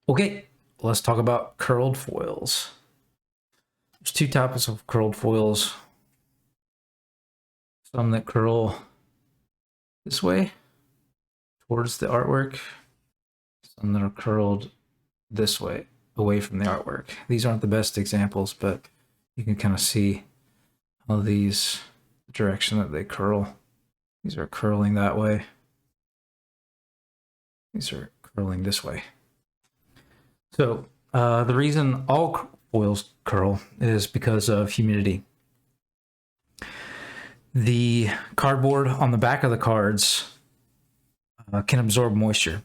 Okay, let's talk about curled foils. There's two types of curled foils. Some that curl this way towards the artwork. Some that are curled this way away from the artwork. These aren't the best examples, but you can kind of see how these, the direction that they curl. These are curling that way. These are curling this way. So the reason all foils curl is because of humidity. The cardboard on the back of the cards can absorb moisture.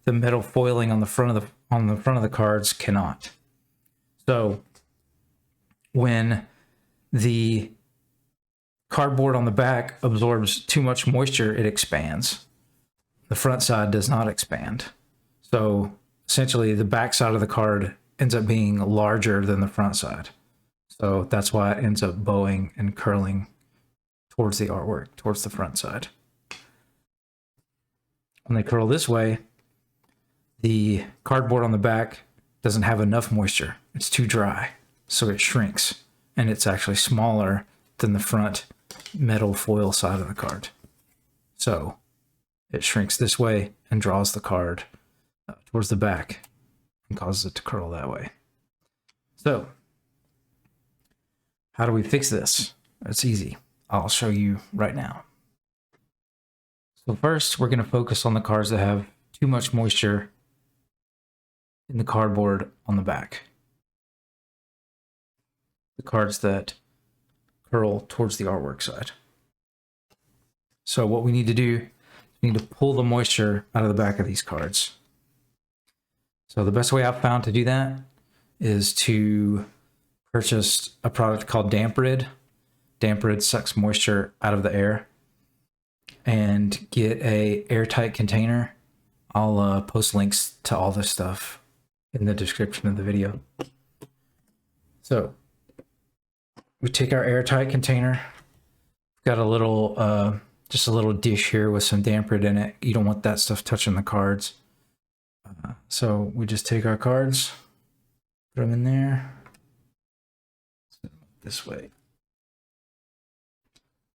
The metal foiling on the front of the cards cannot. So when the cardboard on the back absorbs too much moisture, it expands. The front side does not expand. So essentially the back side of the card ends up being larger than the front side. So that's why it ends up bowing and curling towards the artwork, towards the front side. When they curl this way, the cardboard on the back doesn't have enough moisture. It's too dry, so it shrinks, and it's actually smaller than the front metal foil side of the card. So it shrinks this way and draws the card towards the back and causes it to curl that way. So how do we fix this? It's easy. I'll show you right now. So first, we're going to focus on the cards that have too much moisture in the cardboard on the back. The cards that curl towards the artwork side. So what we need to do, we need to pull the moisture out of the back of these cards. So the best way I've found to do that is to purchase a product called Damp-Rid. Damp-Rid sucks moisture out of the air. And get a airtight container. I'll post links to all this stuff in the description of the video. So we take our airtight container. We've got a little, just a little dish here with some Damp-Rid in it. You don't want that stuff touching the cards. So we just take our cards, put them in there. This way.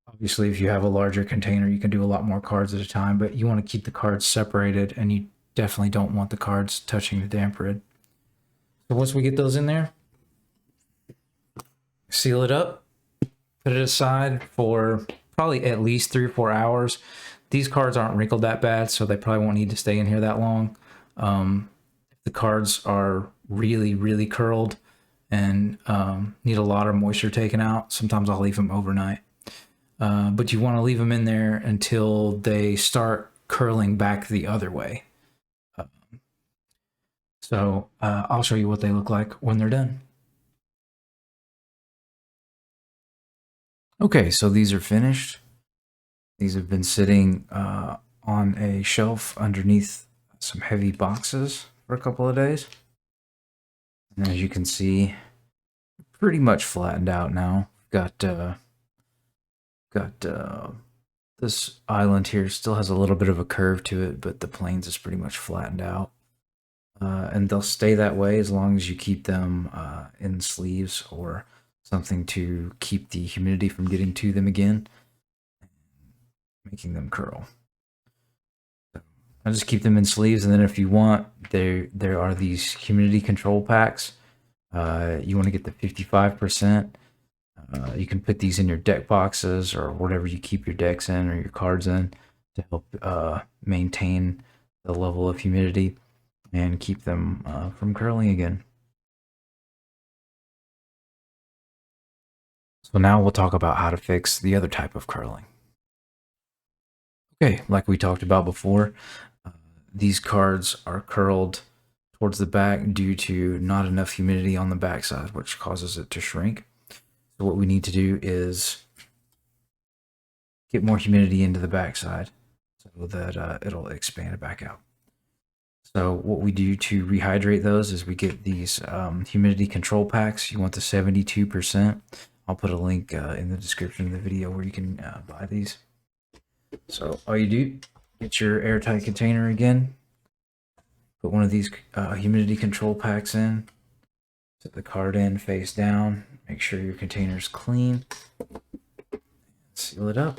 Obviously, if you have a larger container, you can do a lot more cards at a time, but you want to keep the cards separated, and you definitely don't want the cards touching the Damp-Rid. So once we get those in there, seal it up, put it aside for probably at least 3 or 4 hours. These cards aren't wrinkled that bad, so they probably won't need to stay in here that long. If the cards are really, really curled and need a lot of moisture taken out, sometimes I'll leave them overnight. But you want to leave them in there until they start curling back the other way. So I'll show you what they look like when they're done. Okay, so these are finished. These have been sitting on a shelf underneath some heavy boxes for a couple of days. And as you can see, pretty much flattened out now. Got this island here still has a little bit of a curve to it, but the planes is pretty much flattened out. And they'll stay that way as long as you keep them in sleeves or something to keep the humidity from getting to them again, making them curl. So I just keep them in sleeves, and then if you want, there are these humidity control packs. You want to get the 55%. You can put these in your deck boxes or whatever you keep your decks in or your cards in to help maintain the level of humidity and keep them from curling again. So now we'll talk about how to fix the other type of curling. Okay, like we talked about before, these cards are curled towards the back due to not enough humidity on the backside, which causes it to shrink. So what we need to do is get more humidity into the backside so that it'll expand it back out. So what we do to rehydrate those is we get these humidity control packs. You want the 72%. I'll put a link in the description of the video where you can buy these. So all you do, get your airtight container again, put one of these humidity control packs in. Set the card in face down. Make sure your container's clean. Seal it up.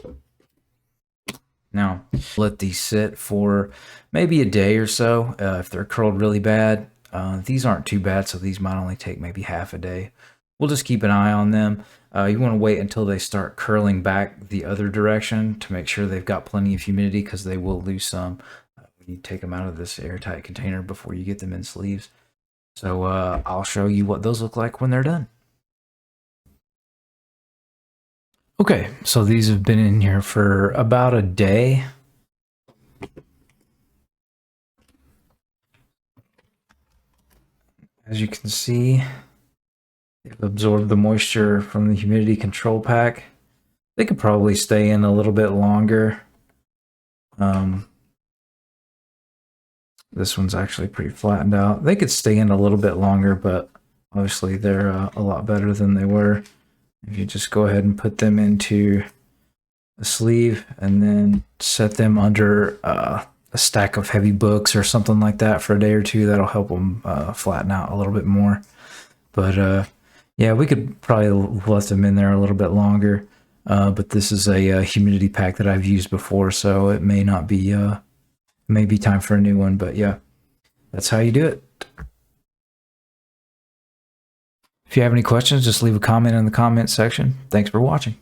Now, let these sit for maybe a day or so if they're curled really bad. These aren't too bad, so these might only take maybe half a day. We'll just keep an eye on them. You want to wait until they start curling back the other direction to make sure they've got plenty of humidity, because they will lose some when you take them out of this airtight container before you get them in sleeves. So I'll show you what those look like when they're done. Okay, so these have been in here for about a day. As you can see, they've absorbed the moisture from the humidity control pack. They could probably stay in a little bit longer. This one's actually pretty flattened out. They could stay in a little bit longer, but obviously they're a lot better than they were. If you just go ahead and put them into a sleeve and then set them under a stack of heavy books or something like that for a day or two, that'll help them flatten out a little bit more. But yeah, we could probably let them in there a little bit longer. But this is a humidity pack that I've used before, so it may not be maybe time for a new one. But yeah, that's how you do it. If you have any questions, just leave a comment in the comment section. Thanks for watching.